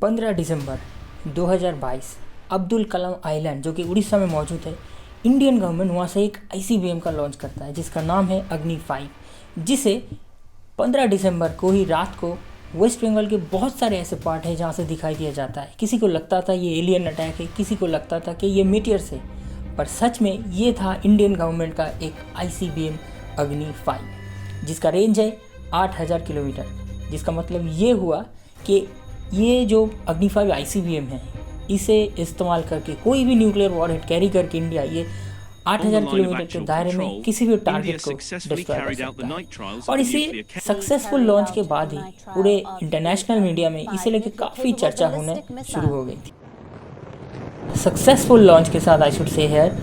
15 दिसंबर 2022 Abdul Kalam island जो कि उड़ीसा में मौजूद है, इंडियन गवर्नमेंट वहाँ से एक आईसीबीएम का लॉन्च करता है जिसका नाम है अग्नि 5, जिसे 15 दिसंबर को ही रात को वेस्ट बंगाल के बहुत सारे ऐसे पार्ट हैं जहाँ से दिखाई दिया जाता है। किसी को लगता था ये एलियन अटैक है, किसी को लगता था कि ये मीटियर्स है, पर सच में ये था इंडियन गवर्नमेंट का एक आईसीबीएम अग्नि 5 जिसका रेंज है 8000 किलोमीटर। जिसका मतलब ये हुआ कि ये जो अग्नि 5 आईसीबीएम है, इसे इस्तेमाल करके कोई भी न्यूक्लियर वॉरहेड कैरी करके इंडिया ये 8000 किलोमीटर के दायरे में किसी भी टारगेट को डिस्ट्रॉय कर सकता है। और इसे सक्सेसफुल लॉन्च के बाद ही पूरे इंटरनेशनल मीडिया में इसे लेकर काफ़ी चर्चा होने शुरू हो गई थी। सक्सेसफुल लॉन्च के साथ I should say here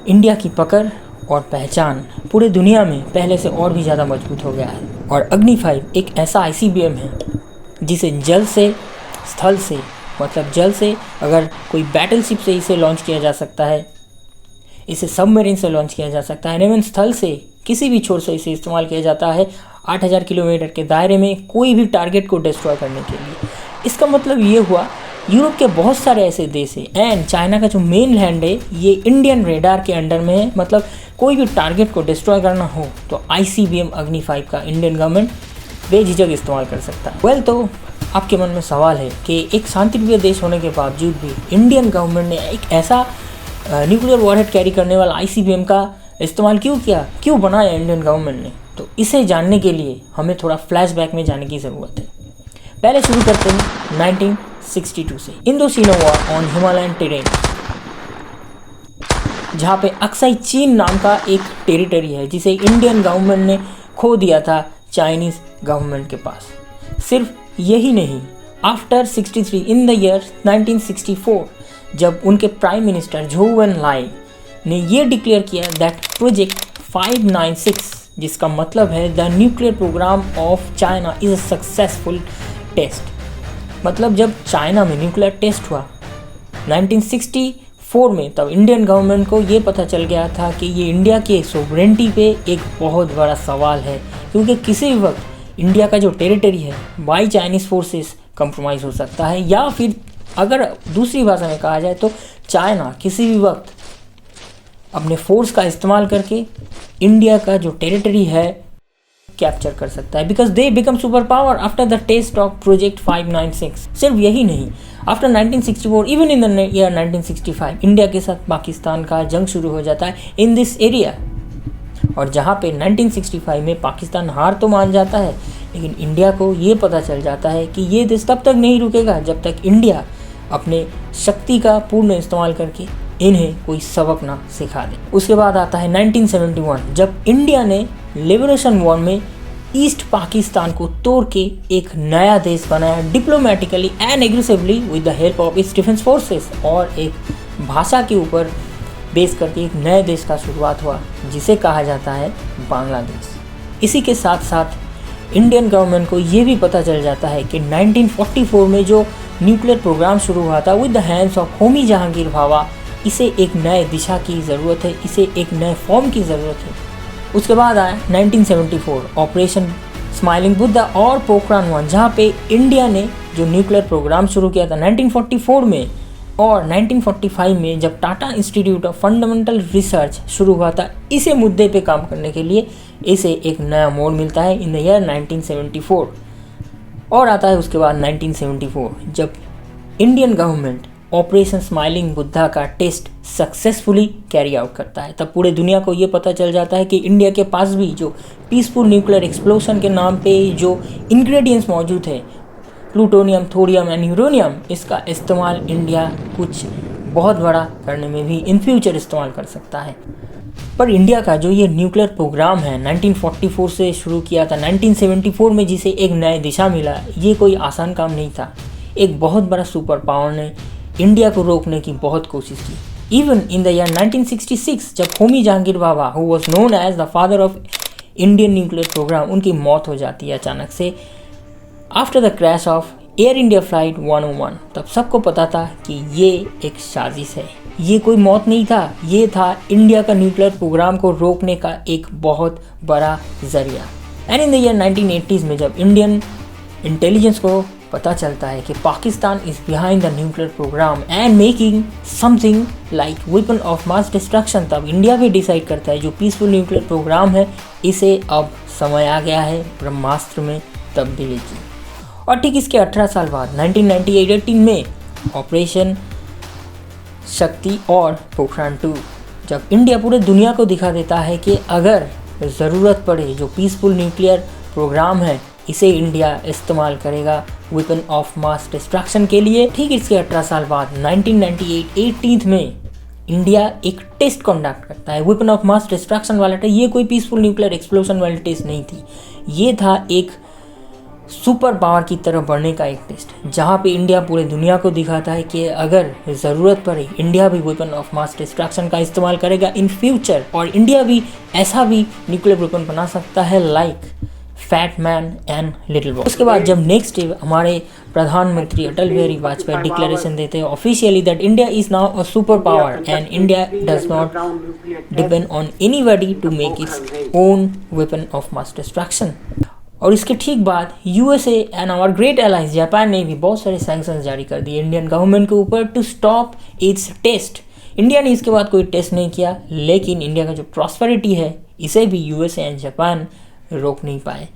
India की पकड़ और पहचान पूरे दुनिया में पहले से और भी ज़्यादा मजबूत हो गया है। और अग्नि 5 एक ऐसा आईसीबीएम है जिसे जल से, स्थल से, मतलब जल से अगर कोई बैटलशिप से इसे लॉन्च किया जा सकता है, इसे सबमरीन से लॉन्च किया जा सकता है, एवं स्थल से किसी भी छोर से इसे इस्तेमाल किया जाता है 8000 किलोमीटर के दायरे में कोई भी टारगेट को डिस्ट्रॉय करने के लिए। इसका मतलब ये हुआ यूरोप के बहुत सारे ऐसे देश हैं एंड चाइना का जो मेन लैंड है ये इंडियन रेडार के अंडर में है। मतलब कोई भी टारगेट को डिस्ट्रॉय करना हो तो आईसीबीएम अग्नि 5 का इंडियन गवर्नमेंट बेझिझक इस्तेमाल कर सकता है। तो आपके मन में सवाल है कि एक शांतिप्रिय देश होने के बावजूद भी इंडियन गवर्नमेंट ने एक ऐसा न्यूक्लियर वॉरहेड कैरी करने वाला आईसीबीएम का इस्तेमाल क्यों किया, क्यों बनाया इंडियन गवर्नमेंट ने? तो इसे जानने के लिए हमें थोड़ा फ्लैशबैक में जाने की ज़रूरत है। पहले शुरू करते हैं 1962 से, इंडोचीना वॉर ऑन हिमालयन टेरेन, जहाँ पे अक्साई चीन नाम का एक टेरिटरी है जिसे इंडियन गवर्नमेंट ने खो दिया था चाइनीज़ गवर्नमेंट के पास। सिर्फ यही नहीं, आफ्टर 63 इन द ईयर 1964 जब उनके प्राइम मिनिस्टर झोउ एन लाई ने ये डिक्लेयर किया दैट प्रोजेक्ट 596, जिसका मतलब है the nuclear program of China is a successful test. मतलब जब चाइना में न्यूक्लियर टेस्ट हुआ 1964 में, तब इंडियन गवर्नमेंट को ये पता चल गया था कि ये इंडिया के सोवरेनिटी पे एक बहुत बड़ा सवाल है, क्योंकि किसी भी वक्त इंडिया का जो टेरिटरी है बाई चाइनीज़ फोर्सेस कंप्रोमाइज़ हो सकता है, या फिर अगर दूसरी भाषा में कहा जाए तो चाइना किसी भी वक्त अपने फोर्स का इस्तेमाल करके इंडिया का जो टेरिटरी है कैप्चर कर सकता है, because they become super power after the test of project 596। सिर्फ यही नहीं, after 1964 even in the year 1965 India के साथ पाकिस्तान का जंग शुरू हो जाता है इन दिस एरिया। और जहाँ पे 1965 में पाकिस्तान हार तो मान जाता है, लेकिन इंडिया को ये पता चल जाता है कि ये देश तब तक नहीं रुकेगा जब तक इंडिया अपने शक्ति का पूर्ण इस्तेमाल करके इन्हें कोई सबक ना सिखा दे। उसके बाद आता है 1971 जब इंडिया ने लिबरेशन वॉर में ईस्ट पाकिस्तान को तोड़ के एक नया देश बनाया diplomatically and aggressively with the help of its defence forces, और एक भाषा के ऊपर बेस करके एक नए देश का शुरुआत हुआ जिसे कहा जाता है बांग्लादेश। इसी के साथ साथ इंडियन गवर्नमेंट को ये भी पता चल जाता है कि 1944 में जो न्यूक्लियर प्रोग्राम शुरू हुआ था with the hands of Homi Jahangir Bhabha, इसे एक नए दिशा की ज़रूरत है, इसे एक नए फॉर्म की ज़रूरत है। उसके बाद आया 1974 ऑपरेशन स्माइलिंग बुद्धा और पोखरान 1, जहाँ पे इंडिया ने जो न्यूक्लियर प्रोग्राम शुरू किया था 1944 में, और 1945 में जब Tata institute of fundamental research शुरू हुआ था इसे मुद्दे पे काम करने के लिए, इसे एक नया मोड़ मिलता है इन द ईयर 1974। और आता है उसके बाद 1974 जब Indian government operation smiling Buddha का टेस्ट सक्सेसफुली कैरी आउट करता है। तब पूरे दुनिया को ये पता चल जाता है कि इंडिया के पास भी जो पीसफुल न्यूक्लियर एक्सप्लोशन के नाम पे जो इंग्रेडिएंट्स मौजूद है, प्लूटोनियम, थोरियम एंड यूरेनियम, इसका इस्तेमाल इंडिया कुछ बहुत बड़ा करने में भी इन फ्यूचर इस्तेमाल कर सकता है। पर इंडिया का जो ये न्यूक्लियर प्रोग्राम है 1944 से शुरू किया था 1974 में, जिसे एक नई दिशा मिला, ये कोई आसान काम नहीं था। एक बहुत बड़ा सुपर पावर ने इंडिया को रोकने की बहुत कोशिश की। इवन इन द ईयर 1966 जब Homi Jahangir Bhabha, who was known as the father of Indian nuclear program, उनकी मौत हो जाती है अचानक से after the crash of Air India flight 101। तब सबको पता था कि ये एक साजिश है, ये कोई मौत नहीं था, ये था इंडिया का न्यूक्लियर प्रोग्राम को रोकने का एक बहुत बड़ा जरिया। And in the year 1980s में जब इंडियन इंटेलिजेंस को पता चलता है कि Pakistan is behind the nuclear program and making something like weapon of mass destruction, तब इंडिया भी डिसाइड करता है जो पीसफुल न्यूक्लियर प्रोग्राम है इसे अब समय आ गया है ब्रह्मास्त्र में तब्दीली की। और ठीक इसके 18 साल बाद 1998-18 में ऑपरेशन शक्ति और पोखरण 2, जब इंडिया पूरे दुनिया को दिखा देता है कि अगर ज़रूरत पड़े जो पीसफुल न्यूक्लियर प्रोग्राम है इसे इंडिया इस्तेमाल करेगा वेपन ऑफ मास डिस्ट्रक्शन के लिए। ठीक इसके 18 साल बाद 1998-18 में इंडिया एक टेस्ट कंडक्ट करता है वेपन ऑफ मास डिस्ट्रक्शन वाला टेस्ट। ये कोई पीसफुल न्यूक्लियर एक्सप्लोजन वाली टेस्ट नहीं थी, ये था एक सुपर पावर की तरफ बढ़ने का एक टेस्ट, जहाँ पे इंडिया पूरे दुनिया को दिखाता है कि अगर ज़रूरत पड़े इंडिया भी वेपन ऑफ मास डिस्ट्रक्शन का इस्तेमाल करेगा इन फ्यूचर, और इंडिया भी ऐसा भी न्यूक्लियर वेपन बना सकता है like fat man and little boy. उसके बाद जब नेक्स्ट डे हमारे प्रधानमंत्री अटल बिहारी वाजपेयी डिक्लेरेशन देते हैं officially that India is now a super power and India does not depend on anybody to make its own weapon of mass destruction. और इसके ठीक बाद USA and our great allies Japan ने भी बहुत सारे सैंक्शंस जारी कर दिए इंडियन गवर्नमेंट के ऊपर to stop its test. India ने इसके बाद कोई टेस्ट नहीं किया, लेकिन इंडिया का जो प्रॉस्पेरिटी है इसे भी यूएसए एंड जापान रोक नहीं पाए।